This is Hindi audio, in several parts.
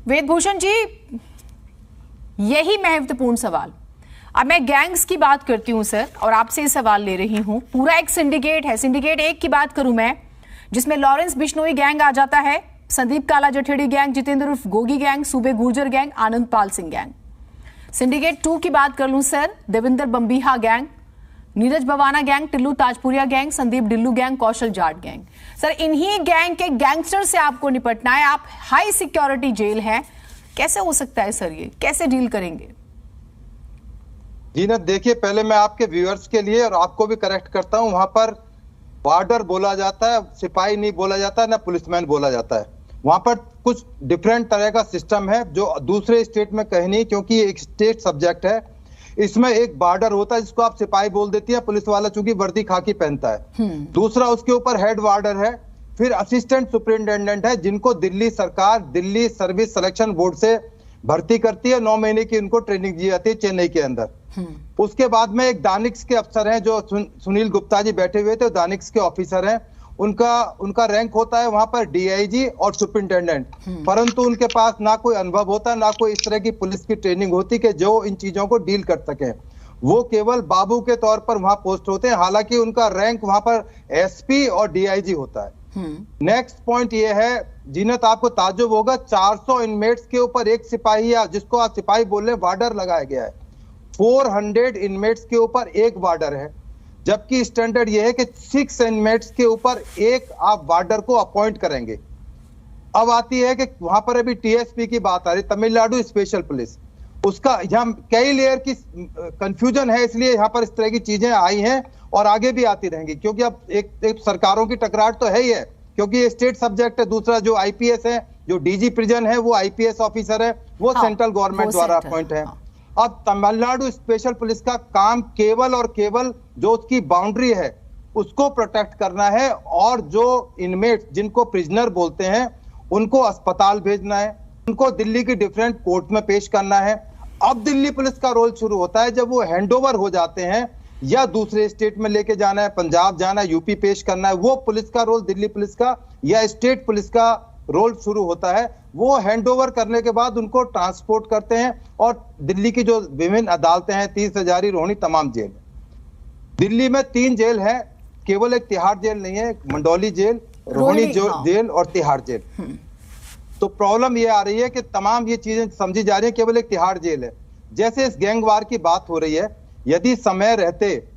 वेदभूषण जी, यही महत्वपूर्ण सवाल। अब मैं गैंग्स की बात करती हूं सर, और आपसे ये सवाल ले रही हूं। पूरा एक सिंडिकेट है। सिंडिकेट एक की बात करूं मैं, जिसमें लॉरेंस बिश्नोई गैंग आ जाता है, संदीप काला जठेड़ी गैंग, जितेंद्र उर्फ Gogi gang, Sube Gurjar gang, Anand Pal Singh gang. Syndicate 2 की बात कर लूं sir, Devinder Bambiha gang, Neeraj Bawana gang, Tillu Tajpuriya gang, Sandeep Dillu gang, Kaushal Jat gang. Sir, इन्हीं गैंग के गैंगस्टर से आपको निपटना है। आप हाई सिक्योरिटी जेल है, कैसे हो सकता है सर? ये कैसे डील करेंगे? जी ना, देखिए, पहले मैं आपके व्यूअर्स के लिए और आपको भी करेक्ट करता हूं। वहां पर वार्डर बोला जाता है, सिपाही नहीं बोला जाता, ना पुलिसमैन बोला जाता है। वहां पर कुछ डिफरेंट तरह का सिस्टम है जो दूसरे स्टेट में कहीं नहीं, क्योंकि एक स्टेट सब्जेक्ट है। इसमें एक बॉर्डर होता है जिसको आप सिपाही बोल देती है, पुलिस वाला चूंकि वर्दी खाकी पहनता है। दूसरा, उसके ऊपर हेड वार्डर है, फिर असिस्टेंट सुपरिटेंडेंट है, जिनको दिल्ली सरकार दिल्ली सर्विस सिलेक्शन बोर्ड से भर्ती करती है। 9 महीने की उनको ट्रेनिंग दी जाती है चेन्नई के अंदर। उसके बाद में एक दानिक्स के अफसर हैं जो सुनील गुप्ता जी बैठे हुए थे, दानिक्स के ऑफिसर हैं। उनका रैंक होता है वहां पर डीआईजी और सुपरिटेंडेंट, परंतु उनके पास ना कोई अनुभव होता, ना कोई इस तरह की पुलिस की ट्रेनिंग होती कि जो इन चीजों को डील कर सके। वो केवल बाबू के तौर पर वहां पोस्ट होते हैं, हालांकि उनका रैंक वहां पर एसपी और डीआईजी होता है। नेक्स्ट पॉइंट ये है, जीनत, आपको ताज्जुब होगा, 400 इनमेट्स के ऊपर एक सिपाही, या जिसको आप सिपाही बोल रहे हैं, वार्डर लगाया गया है। 400 इनमेट्स के ऊपर एक वार्डर है, जबकि स्टैंडर्ड यह है कि 6 इनमेट्स के ऊपर एक आप वार्डर को अपॉइंट करेंगे। अब आती है कि वहां पर अभी टीएसपी की बात आ रही, तमिलनाडु स्पेशल पुलिस, उसका यहाँ कई लेयर की कंफ्यूजन है, इसलिए यहाँ पर इस तरह की चीजें आई हैं और आगे भी आती रहेंगी, क्योंकि अब एक सरकारों की टकरार तो है ही है, क्योंकि ये स्टेट सब्जेक्ट है। दूसरा, जो आईपीएस है, जो डीजी प्रिजन है, वो आईपीएस ऑफिसर है, वो सेंट्रल गवर्नमेंट द्वारा अपॉइंट है। अब तमिलनाडु स्पेशल पुलिस का काम केवल और केवल जो उसकी बाउंड्री है उसको प्रोटेक्ट करना है, और जो इनमेट्स जिनको प्रिजनर बोलते हैं उनको अस्पताल भेजना है, उनको दिल्ली की डिफरेंट कोर्ट में पेश करना है। अब दिल्ली पुलिस का रोल शुरू होता है जब वो हैंडओवर हो जाते हैं, या दूसरे स्टेट में लेके जाना है, पंजाब जाना है, यूपी पेश करना है, वो पुलिस का रोल, दिल्ली पुलिस का या स्टेट पुलिस का रोल शुरू होता है। वो हैंडओवर करने के बाद उनको ट्रांसपोर्ट करते हैं, और दिल्ली की जो विभिन्न अदालतें हैं, 30 हजारी, रोहिणी, तमाम जेल। दिल्ली में 3 जेल है, केवल एक तिहाड़ जेल नहीं है, मंडौली जेल, रोहिणी जेल और तिहाड़ जेल। तो प्रॉब्लम ये आ रही है कि तमाम ये चीजें समझी जा रही है केवल एक तिहाड़ जेल है। जैसे इस गैंगवार की बात हो रही है, यदि समय रहते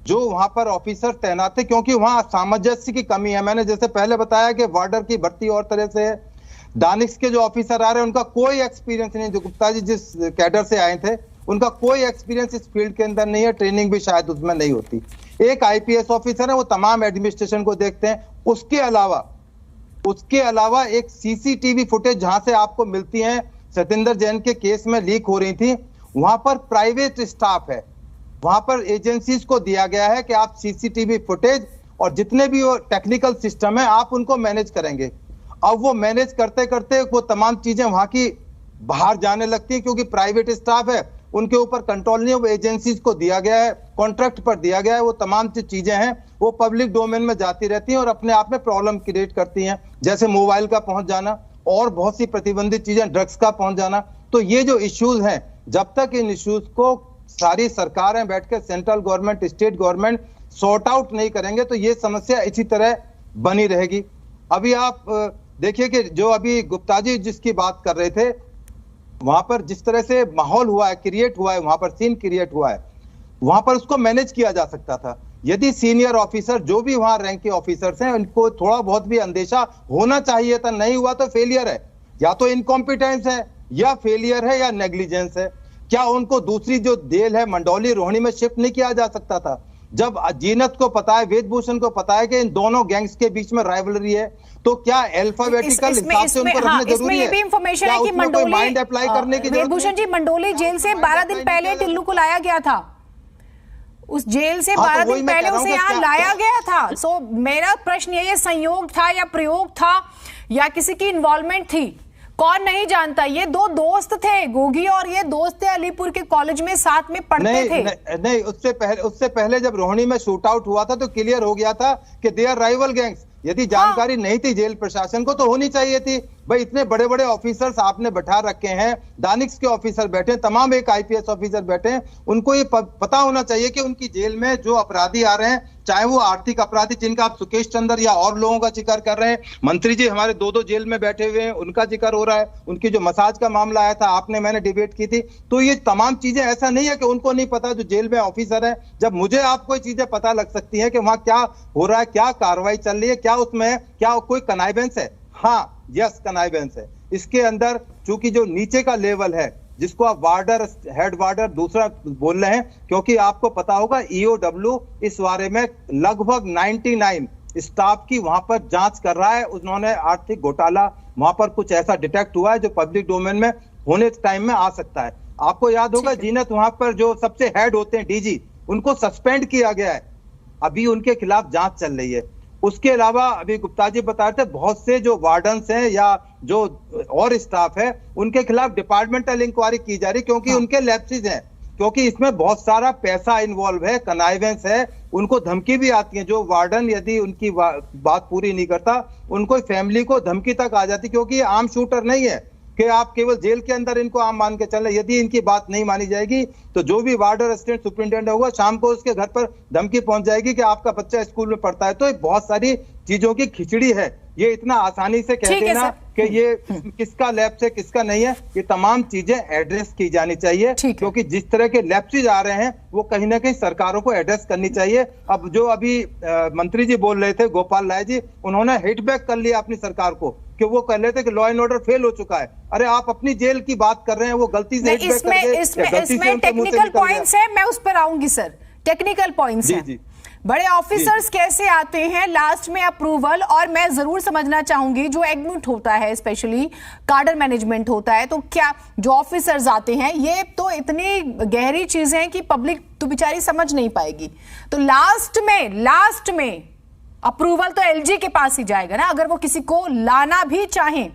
जो वहां पर ऑफिसर तैनात थे, क्योंकि वहां सामंजस्य की कमी है। मैंने जैसे पहले बताया कि वार्डर की भर्ती और तरह से है, दानिश के जो ऑफिसर आ रहे हैं उनका कोई एक्सपीरियंस नहीं। जो गुप्ता जी जिस कैडर से आए थे उनका कोई एक्सपीरियंस इस फील्ड के अंदर नहीं है, ट्रेनिंग भी शायद उसमें नहीं होती। एक आईपीएस ऑफिसर है, वो तमाम एडमिनिस्ट्रेशन को देखते हैं। उसके अलावा एक सीसीटीवी फुटेज जहां से आपको मिलती है, सत्येंद्र जैन के केस में लीक हो रही थी, वहां पर प्राइवेट स्टाफ है, वहां पर एजेंसीज को दिया गया है कि आप सीसीटीवी फुटेज और जितने भी वो टेक्निकल सिस्टम है आप उनको मैनेज करेंगे। अब वो मैनेज करते करते वो तमाम चीजें वहां की बाहर जाने लगती है, क्योंकि प्राइवेट स्टाफ है, उनके ऊपर कंट्रोल नहीं है। वो एजेंसीज को दिया गया है, कॉन्ट्रैक्ट पर दिया गया है, वो तमाम चीजें हैं वो पब्लिक डोमेन में जाती रहती हैं और अपने आप में प्रॉब्लम क्रिएट करती हैं, जैसे मोबाइल का पहुंच जाना और बहुत सी प्रतिबंधित चीजें, ड्रग्स का पहुंच जाना। तो ये जो इश्यूज हैं, जब तक इन इश्यूज को सारी सरकारें बैठकर, central government, state government sort out नहीं करेंगे, तो ये समस्या इसी तरह बनी रहेगी। अभी आप देखिए कि जो अभी गुप्ता जी जिसकी बात कर रहे थे, वहां पर जिस तरह से माहौल हुआ है, क्रिएट हुआ है, वहां पर सीन क्रिएट हुआ है, वहां पर उसको मैनेज किया जा सकता था यदि सीनियर ऑफिसर, जो भी वहां रैंक के ऑफिसर्स हैं, उनको थोड़ा बहुत भी अंदेशा होना चाहिए था। नहीं हुआ तो फेलियर है, या तो इनकॉम्पिटेंस है, या फेलियर है, या नेग्लिजेंस है। क्या उनको दूसरी जो जेल है मंडौली, रोहिणी में शिफ्ट नहीं किया जा सकता था? जब जीनत को पता है, वेदभूषण को पता है कि इन दोनों गैंग्स के बीच में राइवलरी है, तो क्या अल्फाबेटिकल हिसाब से उनको रखना जरूरी है? इसमें ये भी इंफॉर्मेशन है कि माइंड अप्लाई करने की वेदभूषण जी, मंडौली जेल से 12 दिन पहले टिल्लू को लाया गया था, उस जेल से 12 दिन पहले उसे यहाँ लाया गया था। सो मेरा प्रश्न ये संयोग था या प्रयोग था या किसी की इन्वॉल्वमेंट थी, कौन नहीं जानता। ये 2 दोस्त थे, गोगी और ये दोस्त थे, अलीपुर के कॉलेज में साथ में पढ़ते थे। नहीं, उससे पहले जब रोहिणी में शूट आउट हुआ था तो क्लियर हो गया था कि दे आर राइवल गैंग्स। यदि जानकारी नहीं थी जेल प्रशासन को तो होनी चाहिए थी भाई इतने बड़े बड़े ऑफिसर्स आपने बैठा रखे हैं, दानिक्स के ऑफिसर बैठे हैं, तमाम एक आईपीएस ऑफिसर बैठे हैं, उनको ये पता होना चाहिए कि उनकी जेल में जो अपराधी आ रहे हैं, चाहे वो आर्थिक अपराधी जिनका आप सुकेश चंद्र या और लोगों का जिक्र कर रहे हैं, मंत्री जी हमारे दो जेल में बैठे हुए हैं, उनका जिक्र हो रहा है, उनकी जो मसाज का मामला आया था आपने मैंने डिबेट की थी, तो ये तमाम चीजें ऐसा नहीं है कि उनको नहीं पता जो जेल में ऑफिसर है। जब मुझे आपको चीजें पता लग सकती है कि वहां क्या हो रहा है, क्या कार्रवाई चल रही है, क्या उसमें क्या कोई कनाइवेंस है, हाँ यस कनाइवेंस है इसके अंदर, चूंकि जो नीचे का लेवल है जिसको आप वार्डर हेड वार्डर दूसरा बोल रहे हैं, क्योंकि आपको पता होगा ईओडब्ल्यू इस बारे में लगभग 99 स्टाफ की वहां पर जांच कर रहा है। उन्होंने आर्थिक घोटाला वहां पर कुछ ऐसा डिटेक्ट हुआ है जो पब्लिक डोमेन में होने टाइम में आ सकता है। आपको याद होगा जीनत, वहां पर जो सबसे हेड होते हैं डीजी, उनको सस्पेंड किया गया है, अभी उनके खिलाफ जांच चल रही है। उसके अलावा अभी गुप्ता जी बता रहे थे बहुत से जो वार्डन्स हैं या जो और स्टाफ है उनके खिलाफ डिपार्टमेंटल इंक्वायरी की जा रही, क्योंकि उनके लैप्सेस हैं, क्योंकि इसमें बहुत सारा पैसा इन्वॉल्व है, कनाइवेंस है, उनको धमकी भी आती है। जो वार्डन यदि उनकी बात पूरी नहीं करता, उनको फैमिली को धमकी तक आ जाती, क्योंकि ये आम शूटर नहीं है कि आप केवल जेल के अंदर इनको आम मान के चल रहे। यदि इनकी बात नहीं मानी जाएगी तो जो भी वार्डर असिस्टेंट सुपरिटेंडेंट होगा शाम को उसके घर पर धमकी पहुंच जाएगी कि आपका बच्चा स्कूल में पढ़ता है। तो ये बहुत सारी चीजों की खिचड़ी है, ये इतना आसानी से कह देना कि ये किसका लैप्स है किसका नहीं है, ये तमाम चीजें एड्रेस की जानी चाहिए, क्योंकि जिस तरह के लैप्सेज आ रहे हैं वो कहीं ना कहीं सरकारों को एड्रेस करनी चाहिए। अब जो अभी मंत्री जी बोल रहे थे गोपाल राय जी, उन्होंने हिट बैक कर लिया अपनी सरकार को कि वो कह रहे थे कि लॉ एंड ऑर्डर फेल हो चुका है। अरे आप अपनी जेल की बात कर रहे हैं, वो गलती से इसमें टेक्निकल पॉइंट्स है, मैं उस पर आऊंगी सर। टेक्निकल पॉइंट्स है, बड़े ऑफिसर्स कैसे आते हैं, लास्ट में अप्रूवल, और मैं जरूर समझना चाहूंगी जो एडमिट होता है, स्पेशली कार्डर मैनेजमेंट होता है, तो क्या जो ऑफिसर्स आते हैं, ये तो इतनी गहरी चीजें हैं कि पब्लिक तो बेचारी समझ नहीं पाएगी। तो लास्ट में अप्रूवल तो एलजी के पास ही जाएगा ना, अगर वो किसी को लाना भी चाहें